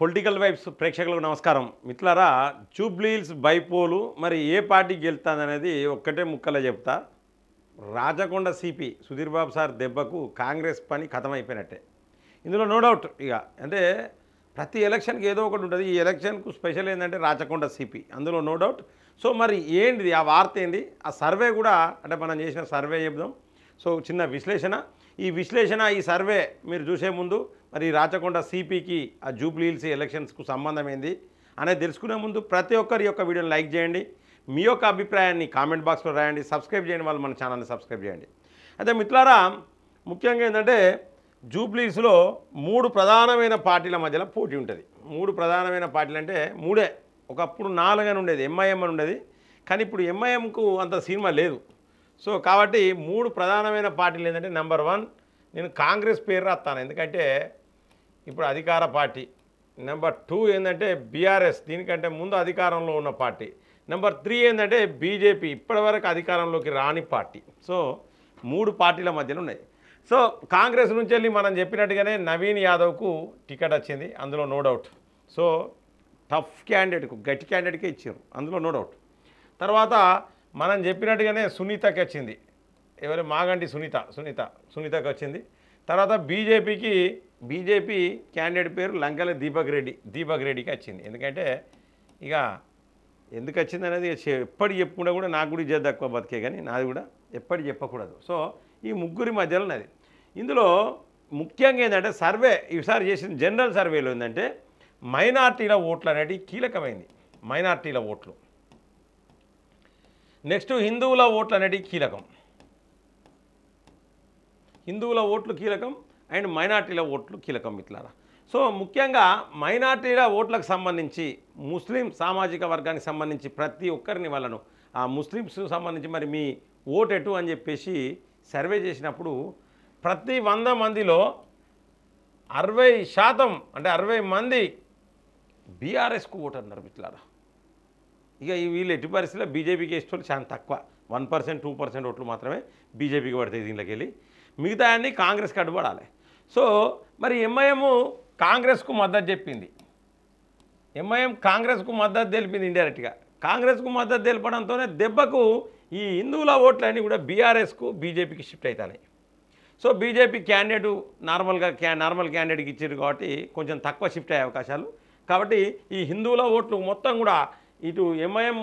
Political vibes ప్రేక్షకులకు నమస్కారం. మిత్రులారా, జూబ్లీహిల్స్ బైపోలు మరి ఏ పార్టీకి గెలుతుందనేది ఒక్కటే ముక్కలో చెప్తా. రాచకొండ సిపి సుధీర్ బాబు సార్ దెబ్బకు కాంగ్రెస్ పని ఖతమైపోయినట్టే. ఇందులో నో డౌట్. ఇక అంటే ప్రతి ఎలక్షన్కి ఏదో ఒకటి ఉంటుంది. ఈ ఎలక్షన్కు స్పెషల్ ఏంటంటే రాచకొండ సిపి, అందులో నో డౌట్. సో మరి ఏంటిది ఆ వార్త ఏంది, ఆ సర్వే కూడా అంటే మనం చేసిన సర్వే చెప్దాం. సో చిన్న విశ్లేషణ, ఈ సర్వే మీరు చూసే ముందు మరి రాచకొండ సిపికి ఆ జూబ్లీహిల్స్ ఎలక్షన్స్కు సంబంధం ఏంది అనేది తెలుసుకునే ముందు ప్రతి ఒక్కరి యొక్క వీడియోని లైక్ చేయండి, మీ యొక్క అభిప్రాయాన్ని కామెంట్ బాక్స్లో రాయండి, సబ్స్క్రైబ్ చేయండి, వాళ్ళు మన ఛానల్ని సబ్స్క్రైబ్ చేయండి. అయితే మిత్రులారా, ముఖ్యంగా ఏంటంటే జూబ్లీహిల్స్లో 3 ప్రధానమైన పార్టీల మధ్యలో పోటీ ఉంటుంది. 3 ప్రధానమైన పార్టీలు అంటే 3. ఒకప్పుడు 4 అని ఉండేది, ఎంఐఎం అని ఉండేది. కానీ ఇప్పుడు ఎంఐఎంకు అంత సినిమా లేదు. సో కాబట్టి 3 ప్రధానమైన పార్టీలు ఏంటంటే, నెంబర్ 1 నేను కాంగ్రెస్ పేరు రాస్తాను, ఎందుకంటే ఇప్పుడు అధికార పార్టీ. నెంబర్ 2 ఏంటంటే బీఆర్ఎస్, దీనికంటే ముందు అధికారంలో ఉన్న పార్టీ. నెంబర్ 3 ఏంటంటే బీజేపీ, ఇప్పటివరకు అధికారంలోకి రాని పార్టీ. సో 3 పార్టీల మధ్యలో ఉన్నాయి. సో కాంగ్రెస్ నుంచి వెళ్ళి మనం చెప్పినట్టుగానే నవీన్ యాదవ్కు టికెట్ వచ్చింది, అందులో నో డౌట్. సో టఫ్ క్యాండిడేట్కు, గట్టి క్యాండిడేట్కే ఇచ్చారు, అందులో నో డౌట్. తర్వాత మనం చెప్పినట్టుగానే సునీతకి వచ్చింది, ఎవరు మాగంటి సునీతకి వచ్చింది. తర్వాత బీజేపీ క్యాండిడేట్ పేరు లంకల దీపక్ రెడ్డికి వచ్చింది. ఎందుకంటే ఇక ఎందుకు వచ్చింది అనేది ఎప్పటికి చెప్పుకుంటే కూడా నాకు కూడా ఇజ్జత్ తక్కువ బతికే, కానీ నాది కూడా ఎప్పటికి చెప్పకూడదు. సో ఈ ముగ్గురి మధ్యలో ఉన్నది. ఇందులో ముఖ్యంగా ఏంటంటే సర్వే ఈసారి చేసిన జనరల్ సర్వేలో ఏంటంటే మైనార్టీల ఓట్లు అనేవి కీలకమైంది. మైనార్టీల ఓట్లు, నెక్స్ట్ హిందువుల ఓట్లు అనేవి కీలకం. హిందువుల ఓట్లు కీలకం అండ్ మైనార్టీల ఓట్లు కీలకం మిత్రులారా. సో ముఖ్యంగా మైనార్టీల ఓట్లకు సంబంధించి ముస్లిం సామాజిక వర్గానికి సంబంధించి ప్రతి ఒక్కరిని వాళ్ళను ఆ ముస్లిమ్స్ సంబంధించి మరి మీ ఓటు ఎటు అని చెప్పేసి సర్వే చేసినప్పుడు ప్రతి 100 మందిలో 60% అంటే 60 మంది బీఆర్ఎస్కు ఓటు అన్నారు మిత్రులారా. ఇక వీళ్ళు ఎట్టి పరిస్థితుల్లో బీజేపీకి వేసేవాళ్ళు చాలా తక్కువ, 1%, 2% ఓట్లు మాత్రమే బీజేపీకి పడతాయి. దీనిలోకి వెళ్ళి మిగతా అన్నీ కాంగ్రెస్కి అడ్డుపడాలి. సో మరి ఎంఐఎం కాంగ్రెస్కు మద్దతు చెప్పింది. ఎంఐఎం కాంగ్రెస్కు మద్దతు తెలిపింది ఇండైరెక్ట్గా. కాంగ్రెస్కు మద్దతు తెలపడంతోనే దెబ్బకు ఈ హిందువుల ఓట్లన్నీ కూడా బీఆర్ఎస్కు బీజేపీకి షిఫ్ట్ అవుతాయి. సో బీజేపీ క్యాండిడేటు నార్మల్ క్యాండిడేట్కి ఇచ్చారు కాబట్టి కొంచెం తక్కువ షిఫ్ట్ అయ్యే అవకాశాలు. కాబట్టి ఈ హిందువుల ఓట్లు మొత్తం కూడా ఇటు ఎంఐఎం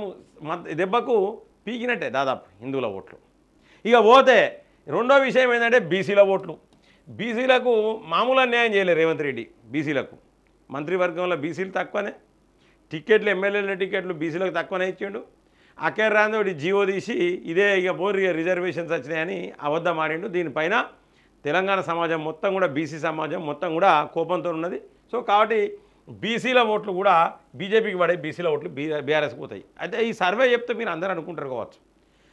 దెబ్బకు పీకినట్టే దాదాపు హిందువుల ఓట్లు. ఇక పోతే రెండో విషయం ఏంటంటే బీసీల ఓట్లు. బీసీలకు మామూలు అన్యాయం చేయలేదు రేవంత్ రెడ్డి. బీసీలకు మంత్రివర్గంలో బీసీలు తక్కువనే, టికెట్లు ఎమ్మెల్యేల టికెట్లు బీసీలకు తక్కువనే ఇచ్చిండు. అఖేర్ రాందోడి జీవో తీసి ఇదే ఇక బోర్గా రిజర్వేషన్స్ వచ్చినాయని అబద్ధం ఆడిండు. దీనిపైన తెలంగాణ సమాజం మొత్తం కూడా, బీసీ సమాజం మొత్తం కూడా కోపంతో ఉన్నది. సో కాబట్టి బీసీల ఓట్లు కూడా బీజేపీకి పడే, బీసీల ఓట్లు బీఆర్ఎస్కి పోతాయి. అయితే ఈ సర్వే చెప్తే మీరు అందరూ అనుకుంటారు కావచ్చు,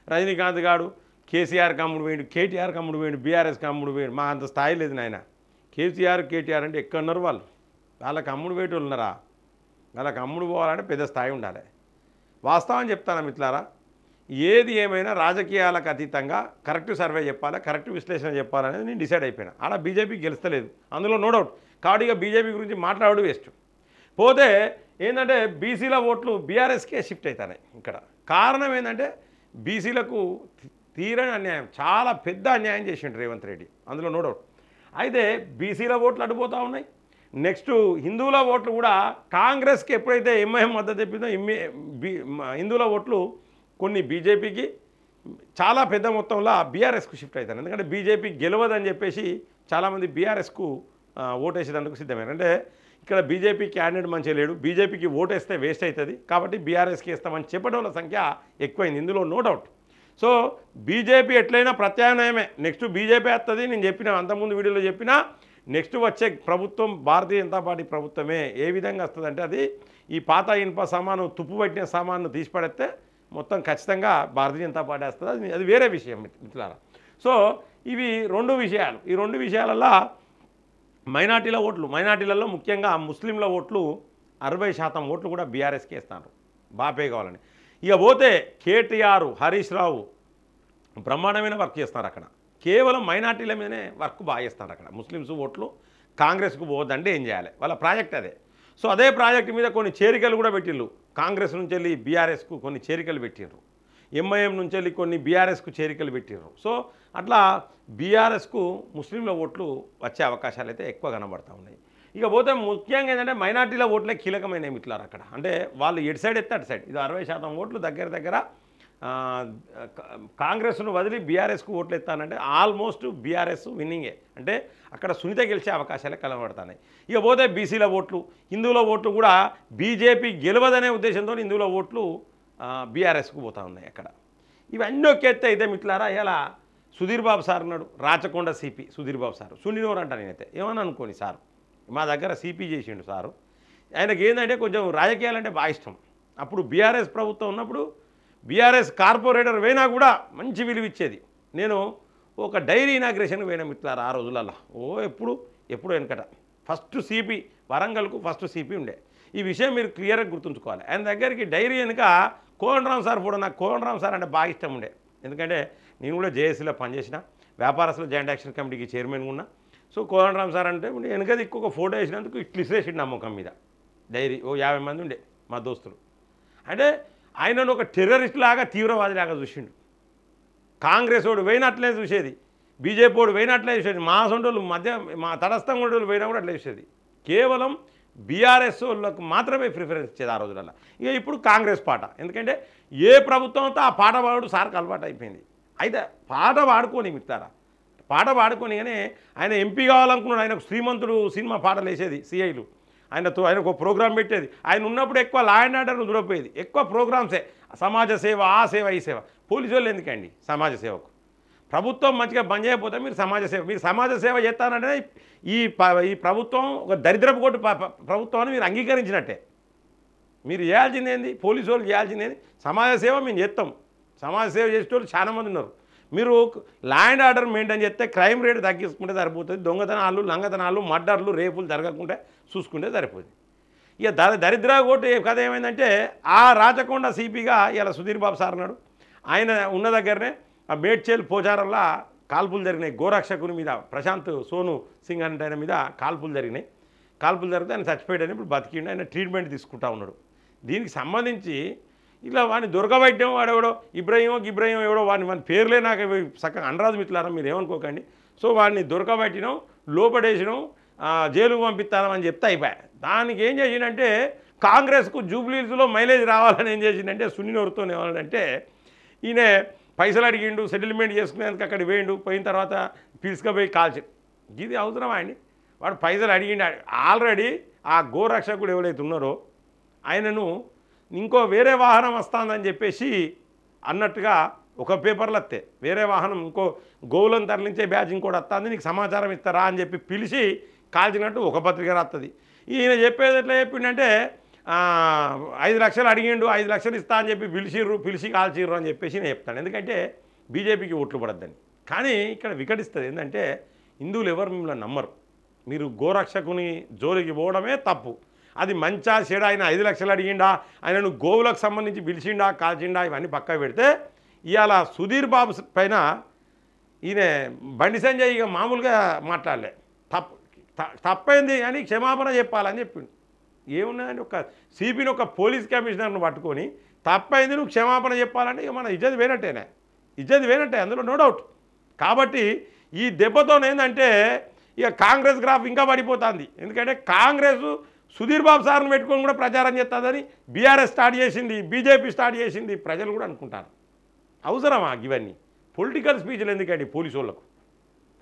రజనీకాంత్ గారు కేసీఆర్కి అమ్ముడు వేయండు, కేటీఆర్కి అమ్ముడు వేయండు, బీఆర్ఎస్కి అమ్ముడు వేయండు. మా అంత స్థాయి లేదు నాయన. కేటీఆర్ అంటే ఎక్కడున్నారు వాళ్ళు? వాళ్ళకి అమ్ముడు వేయటోళ్ళు ఉన్నారా? వాళ్ళకి అమ్ముడు పోవాలంటే పెద్ద స్థాయి ఉండాలి. వాస్తవం చెప్తాను మిత్రులారా, ఏది ఏమైనా రాజకీయాలకు అతీతంగా కరెక్ట్ సర్వే చెప్పాలి, కరెక్ట్ విశ్లేషణ చెప్పాలనేది నేను డిసైడ్ అయిపోయినా. ఆడ బీజేపీ గెలుస్తలేదు, అందులో నో డౌట్. కాబట్టి ఇక బీజేపీ గురించి మాట్లాడు వేస్ట్. పోతే ఏంటంటే బీసీల ఓట్లు బీఆర్ఎస్కే షిఫ్ట్ అవుతున్నాయి. ఇక్కడ కారణం ఏంటంటే బీసీలకు తీరని అన్యాయం, చాలా పెద్ద అన్యాయం చేసిండు రేవంత్ రెడ్డి, అందులో నో డౌట్. అయితే బీసీల ఓట్లు అడ్డుపోతూ ఉన్నాయి. నెక్స్ట్ హిందువుల ఓట్లు కూడా కాంగ్రెస్కి ఎప్పుడైతే ఎంఐఎం మద్దతు తెప్పిందో హిందువుల ఓట్లు కొన్ని బీజేపీకి, చాలా పెద్ద మొత్తంలో బీఆర్ఎస్కు షిఫ్ట్ అవుతారు. ఎందుకంటే బీజేపీ గెలవదని చెప్పేసి చాలామంది బీఆర్ఎస్కు ఓటేసేందుకు సిద్ధమైనారు. అంటే ఇక్కడ బీజేపీ క్యాండిడేట్ మంచిగా లేడు, బీజేపీకి ఓటేస్తే వేస్ట్ అవుతుంది, కాబట్టి బీఆర్ఎస్కి వేస్తామని చెప్పడంలో సంఖ్య ఎక్కువైంది, ఇందులో నో డౌట్. సో బీజేపీ ఎట్లయినా ప్రత్యామ్నాయమే. నెక్స్ట్ బీజేపీ వస్తుంది, నేను చెప్పిన అంతకుముందు వీడియోలో చెప్పిన నెక్స్ట్ వచ్చే ప్రభుత్వం భారతీయ జనతా పార్టీ ప్రభుత్వమే. ఏ విధంగా వస్తుందంటే అది ఈ పాత ఇనుప సామాను, తుప్పు పట్టిన సామాను తీసిపడితే మొత్తం ఖచ్చితంగా భారతీయ జనతా పార్టీ వస్తుంది. అది వేరే విషయం మిత్రులారా. సో ఇవి 2 విషయాలు. ఈ 2 విషయాలలో మైనార్టీల ఓట్లు, మైనార్టీలలో ముఖ్యంగా ముస్లింల ఓట్లు 60% ఓట్లు కూడా బీఆర్ఎస్కి వేస్తారు, బాపే కావాలని. ఇక పోతే కేటీఆర్, హరీష్ రావు బ్రహ్మాండమైన వర్క్ చేస్తారు అక్కడ. కేవలం మైనార్టీల మీదనే వర్క్ బాగా చేస్తారు అక్కడ. ముస్లిమ్స్ ఓట్లు కాంగ్రెస్కు పోవద్దంటే ఏం చేయాలి, వాళ్ళ ప్రాజెక్ట్ అదే. సో అదే ప్రాజెక్టు మీద కొన్ని చేరికలు కూడా పెట్టిండ్రు. కాంగ్రెస్ నుంచి వెళ్ళి బీఆర్ఎస్కు కొన్ని చేరికలు పెట్టిండ్రు. ఎంఐఎం నుంచి వెళ్ళి కొన్ని బీఆర్ఎస్కు చేరికలు పెట్టిండ్రు. సో అట్లా బీఆర్ఎస్కు ముస్లింల ఓట్లు వచ్చే అవకాశాలు అయితే ఎక్కువ కనబడతా ఉన్నాయి. ఇక పోతే ముఖ్యంగా ఏంటంటే మైనార్టీల ఓట్లే కీలకమైన మిట్లారు అక్కడ. అంటే వాళ్ళు ఎటు సైడ్ ఎత్తే అటు సైడ్. ఇది 60% ఓట్లు దగ్గర కాంగ్రెస్ను వదిలి బీఆర్ఎస్కు ఓట్లు ఎత్తానంటే ఆల్మోస్ట్ బీఆర్ఎస్ విన్నింగే. అంటే అక్కడ సునీత గెలిచే అవకాశాలే కనబడుతున్నాయి. ఇక పోతే బీసీల ఓట్లు, హిందువుల ఓట్లు కూడా బీజేపీ గెలవదనే ఉద్దేశంతో హిందువుల ఓట్లు బీఆర్ఎస్కు పోతూ ఉన్నాయి అక్కడ. ఇవన్నీ ఒకెత్తే అయితే మిట్లారా ఇలా సుధీర్ బాబు సార్ ఉన్నాడు, రాచకొండ సిపి సుధీర్ బాబు సారు. సునీనోరు అంట నేనైతే ఏమన్నా అనుకోని సార్ మా దగ్గర సిపి చేసిండు సారు. ఆయనకి ఏంటంటే కొంచెం రాజకీయాలంటే బాగా ఇష్టం. అప్పుడు బీఆర్ఎస్ ప్రభుత్వం ఉన్నప్పుడు బీఆర్ఎస్ కార్పొరేటర్ పోయినా కూడా మంచి విలువ ఇచ్చేది. నేను ఒక డైరీ ఇనాగ్రేషన్ పోయినా మిట్లారా ఆ రోజులలో. ఎప్పుడు వెనకట ఫస్ట్ సిపి వరంగల్కు ఫస్ట్ సిపి ఉండే. ఈ విషయం మీరు క్లియర్గా గుర్తుంచుకోవాలి. ఆయన దగ్గరికి డైరీ వెనుక కోదండరామ్ సార్ కూడా, నాకు కోదండరామ్ సార్ అంటే బాగా ఇష్టం ఉండే. ఎందుకంటే నేను కూడా జేఏసీలో పనిచేసిన, వ్యాపారస్తుల జాయింట్ యాక్షన్ కమిటీకి చైర్మన్ ఉన్నా. సో కోదండరామ్ సార్ అంటే వెనకది ఇంకొక ఫోటో వేసినందుకు ఇట్లు ఇసిరేసిండు నమ్మకం మీద. డైరీ 50 మంది ఉండే మా దోస్తులు. అంటే ఆయనను ఒక టెర్రరిస్ట్ లాగా తీవ్రవాదిలాగా చూసిండు. కాంగ్రెస్ వాడు పోయినట్లే చూసేది, బీజేపీ వాడు పోయినట్లే చూసేది, మా సొంటోళ్ళు మధ్య మా తటస్థం వాళ్ళు పోయినా కూడా అట్లే చూసేది. కేవలం బీఆర్ఎస్ వాళ్ళకు మాత్రమే ప్రిఫరెన్స్ ఇచ్చేది ఆ రోజులలో. ఇక ఇప్పుడు కాంగ్రెస్ పాట. ఎందుకంటే ఏ ప్రభుత్వంతో ఆ పాట పాడు సార్కి అలవాటు అయిపోయింది. అయితే పాట పాడుకొని మిత్తారా, పాట పాడుకొని కానీ ఆయన ఎంపీ కావాలనుకున్నాడు. ఆయనకు శ్రీమంతుడు సినిమా పాటలు వేసేది సిఐలు. ఆయనకు ఒక ప్రోగ్రాం పెట్టేది. ఆయన ఉన్నప్పుడు ఎక్కువ లా అండ్ ఆర్డర్ను చూడకపోయేది. ఎక్కువ ప్రోగ్రామ్సే సమాజ సేవ, ఆ సేవ, ఈ సేవ. పోలీసు వాళ్ళు ఎందుకండి సమాజ సేవకు? ప్రభుత్వం మంచిగా బంద్ చేయకపోతే మీరు సమాజ సేవ చేస్తానంటే ఈ ప్రభుత్వం ఒక దరిద్రపు కొట్టు ప్రభుత్వాన్ని మీరు అంగీకరించినట్టే. మీరు చేయాల్సింది ఏంది? పోలీసు వాళ్ళు చేయాల్సింది ఏంది? సమాజ సేవ మేము చేస్తాం. సమాజ సేవ చేసేటోళ్ళు చాలామంది ఉన్నారు. మీరు లా అండ్ ఆర్డర్ మెయింటైన్ చేస్తే క్రైమ్ రేట్ తగ్గించుకుంటే సరిపోతుంది. దొంగతనాలు, లంగతనాలు, మర్డర్లు, రేపులు జరగకుంటే చూసుకుంటే సరిపోతుంది. ఇక దరిద్ర కోటి కథ ఏమైందంటే ఆ రాచకొండ సిపిగా ఇలా సుధీర్ బాబు సార్ ఉన్నాడు. ఆయన ఉన్న దగ్గరనే ఆ మేడ్చేల్ పోచారంలో కాల్పులు జరిగినాయి. గోరక్షకుని మీద ప్రశాంత్ సోను సింగ్ అంటే ఆయన మీద కాల్పులు జరిగినాయి. కాల్పులు జరిగితే ఆయన చచ్చిపోయాడని ఇప్పుడు బతికిండు. ఆయన ట్రీట్మెంట్ తీసుకుంటా ఉన్నాడు. దీనికి సంబంధించి ఇలా వాడిని దొరకబెట్టాం. వాడెవడో ఇబ్రహీం ఎవడో వాని పేర్లే నాకు చక్కగా అనరాజు మిత్రులారా, మీరు ఏమనుకోకండి. సో వాడిని దొరకబెట్టినాం, లోపడేసినాం, జైలుకు పంపిస్తామని చెప్తే అయిపోయా. దానికి ఏం చేసిండంటే కాంగ్రెస్కు జూబ్లీస్లో మైలేజ్ రావాలని ఏం చేసిండంటే సునీనోరుతో ఏమన్నాడంటే ఈయన పైసలు అడిగిండు, సెటిల్మెంట్ చేసుకునేందుకు అక్కడ వేయండు. పోయిన తర్వాత పిలుచుకపోయి కాల్చి. ఇది అవసరమా అండి? వాడు పైసలు అడిగిండు. ఆల్రెడీ ఆ గోరక్షకుడు ఎవరైతే ఉన్నారో ఆయనను ఇంకో వేరే వాహనం వస్తుందని చెప్పేసి అన్నట్టుగా ఒక పేపర్లు వస్తే వేరే వాహనం ఇంకో గోవులను తరలించే బ్యాచ్ ఇంకోటి వస్తుంది, నీకు సమాచారం ఇస్తారా అని చెప్పి పిలిచి కాల్చినట్టు ఒక పత్రిక రాస్తుంది. ఈయన చెప్పేది ఎట్లా చెప్పిండంటే 5 లక్షలు అడిగిండు, 5 లక్షలు ఇస్తా అని చెప్పి పిలిచి కాల్చిర్రు అని చెప్పేసి నేను చెప్తాను. ఎందుకంటే బీజేపీకి ఓట్లు పడద్దని. కానీ ఇక్కడ వికటిస్తుంది ఏంటంటే హిందువులు ఎవరు మిమ్మల్ని నమ్మరు. మీరు గోరక్షకుని జోలికి పోవడమే తప్పు. అది మంచా చెడా, ఆయన 5 లక్షలు అడిగిండా, ఆయనను గోవులకు సంబంధించి పిలిచిండా, కాల్చిండా, ఇవన్నీ పక్కకు పెడితే ఇవాళ సుధీర్ బాబు పైన ఈయన బండి సంజయ్ ఇక మామూలుగా మాట్లాడలే. తప్పైంది అని క్షమాపణ చెప్పాలని చెప్పిండు. ఏమున్నదండి, ఒక సిపిని ఒక పోలీస్ కమిషనర్ను పట్టుకొని తప్పైంది నువ్వు క్షమాపణ చెప్పాలంటే ఇక మన ఇజ్జత్ వేనట్టే, అందులో నో డౌట్. కాబట్టి ఈ దెబ్బతో ఏంటంటే ఇక కాంగ్రెస్ గ్రాఫ్ ఇంకా పడిపోతుంది. ఎందుకంటే కాంగ్రెస్ సుధీర్ బాబు సార్ను పెట్టుకొని కూడా ప్రచారం చేస్తుందని బీఆర్ఎస్ స్టార్ట్ చేసింది, బీజేపీ స్టార్ట్ చేసింది. ప్రజలు కూడా అనుకుంటారు. అవసరమా ఇవన్నీ? పొలిటికల్ స్పీచ్లు ఎందుకండి? పోలీసు వాళ్ళకు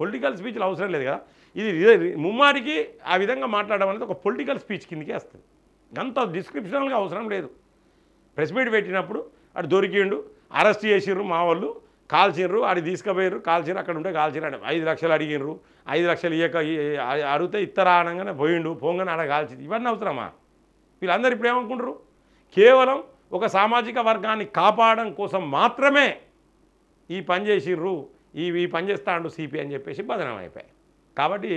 పొలిటికల్ స్పీచ్లు అవసరం లేదు కదా. ఇది ముమ్మాడికి ఆ విధంగా మాట్లాడడం అనేది ఒక పొలిటికల్ స్పీచ్ కిందకే వస్తుంది. అంత డిస్క్రిప్షనల్గా అవసరం లేదు. ప్రెస్ మీట్ పెట్టినప్పుడు అటు దొరికిండు, అరెస్ట్ చేసిర్రు, మా వాళ్ళు కాల్చిర్రు, ఆడి తీసుకుపోయారు, కాల్చిర్రు, అక్కడ ఉంటే కాల్చిర్రు. 5 లక్షలు అడిగిర్రు, 5 లక్షలు అడిగితే ఇత్తరా అనగానే పోయిండు, పోగానే ఆడ కాల్చింది. ఇవన్నీ అవసరమా? వీళ్ళందరూ ఇప్పుడు ఏమనుకుంటారు? కేవలం ఒక సామాజిక వర్గాన్ని కాపాడడం కోసం మాత్రమే ఈ పని చేసిర్రు, ఈ పని చేస్తాడు సిపి అని చెప్పేసి బదనాం అయిపోయాయి. కాబట్టి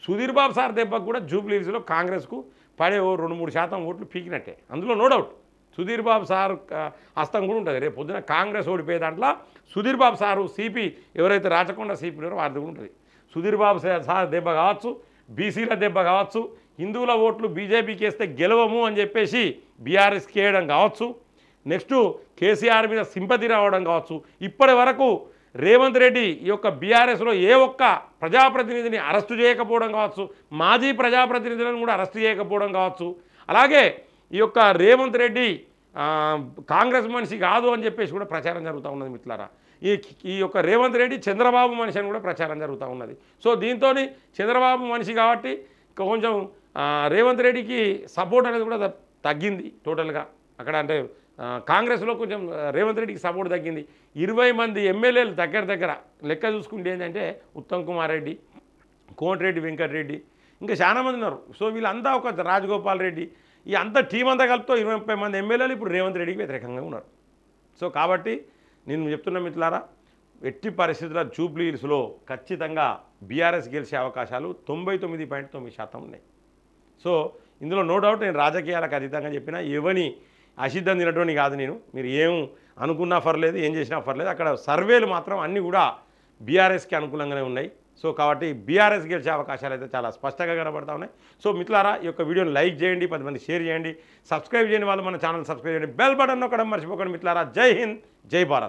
సుధీర్ బాబు సార్ దెబ్బకు కూడా జూబ్లీస్లో కాంగ్రెస్కు పడే 2-3% ఓట్లు పీకినట్టే, అందులో no doubt. Sudheer Babu sir హస్తం కూడా ఉంటుంది. రేపు పొద్దున కాంగ్రెస్ ఓడిపోయే దాంట్లో సుధీర్ బాబు సారు సిపి ఎవరైతే రాచకొండ సిపి ఉన్నారో వారిది ఉంటుంది. సుధీర్ బాబు సార్ దెబ్బ కావచ్చు, బీసీల దెబ్బ కావచ్చు, హిందువుల ఓట్లు బీజేపీకి వేస్తే గెలవము అని చెప్పేసి బీఆర్ఎస్కి వేయడం కావచ్చు, నెక్స్ట్ కేసీఆర్ మీద సింపతి రావడం కావచ్చు. ఇప్పటి వరకు రేవంత్ రెడ్డి ఈ యొక్క బీఆర్ఎస్లో ఏ ఒక్క ప్రజాప్రతినిధిని అరెస్టు చేయకపోవడం కావచ్చు, మాజీ ప్రజాప్రతినిధులను కూడా అరెస్టు చేయకపోవడం కావచ్చు. అలాగే ఈ యొక్క రేవంత్ రెడ్డి కాంగ్రెస్ మనిషి కాదు అని చెప్పేసి కూడా ప్రచారం జరుగుతూ ఉన్నది మిత్రులారా. ఈ యొక్క రేవంత్ రెడ్డి చంద్రబాబు మనిషి అని కూడా ప్రచారం జరుగుతూ ఉన్నది. సో దీంతో చంద్రబాబు మనిషి కాబట్టి కొంచెం రేవంత్ రెడ్డికి సపోర్ట్ అనేది కూడా తగ్గింది టోటల్గా అక్కడ. అంటే కాంగ్రెస్లో కొంచెం రేవంత్ రెడ్డికి సపోర్ట్ తగ్గింది. 20 మంది ఎమ్మెల్యేలు దగ్గర లెక్క చూసుకుంటే ఏంటంటే ఉత్తమ్ కుమార్ రెడ్డి, కోమటిరెడ్డి వెంకటరెడ్డి, ఇంకా చాలా మంది ఉన్నారు. సో వీళ్ళంతా ఒక రాజగోపాల్ రెడ్డి, ఈ అంత టీం అంతా కలిపితో 20 మంది ఎమ్మెల్యేలు ఇప్పుడు రేవంత్ రెడ్డికి వ్యతిరేకంగా ఉన్నారు. సో కాబట్టి నేను చెప్తున్న మిత్రులారా, ఎట్టి పరిస్థితుల జూబ్లీ హిల్స్లో ఖచ్చితంగా బీఆర్ఎస్ గెలిచే అవకాశాలు 99.9% ఉన్నాయి. సో ఇందులో నో డౌట్. నేను రాజకీయాలకు అతీతంగా చెప్పినా ఎవని అసిద్ధం తినటువంటి కాదు నేను. మీరు ఏం అనుకున్నా పర్లేదు, ఏం చేసినా పర్లేదు, అక్కడ సర్వేలు మాత్రం అన్నీ కూడా బీఆర్ఎస్కి అనుకూలంగానే ఉన్నాయి. సో కాబట్టి బీఆర్ఎస్ గెలిచే అవకాశాలు అయితే చాలా స్పష్టంగా కనబడతా ఉన్నాయి. సో మిత్రులారా, ఈ యొక్క వీడియోని లైక్ చేయండి, 10 మంది షేర్ చేయండి, సబ్స్క్రైబ్ చేయని వాళ్ళు మన ఛానల్ సబ్స్క్రైబ్ చేయండి, బెల్ బటన్ నొక్కడం మర్చిపోకండి మిత్రులారా. జై హింద్, జై భారత్.